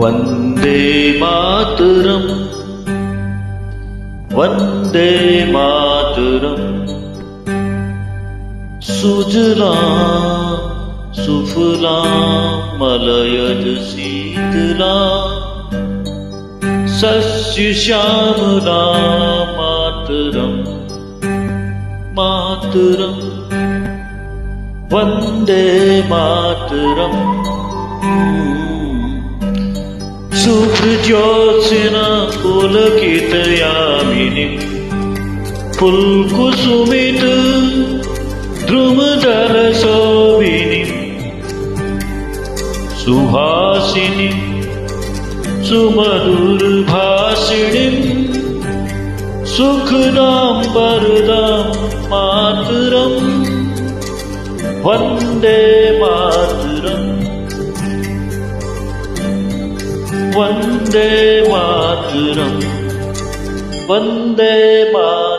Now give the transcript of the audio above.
वन्दे मातरम् वन्दे मातरम् सुजलां सुफलां मलयज शीतलां सस्यश्यामलां मातरम् मातरम् वन्दे मातरम् शुभ्रज्योत्स्ना पुलकितयामिनीं फुल्कुसुमित द्रुमदलशोभिनीं सुहासिनीं सुमधुरभाषिणीं सुखदां वरदां मातरम् वन्दे मातरम् वन्दे मातरम् वन्दे मातरम्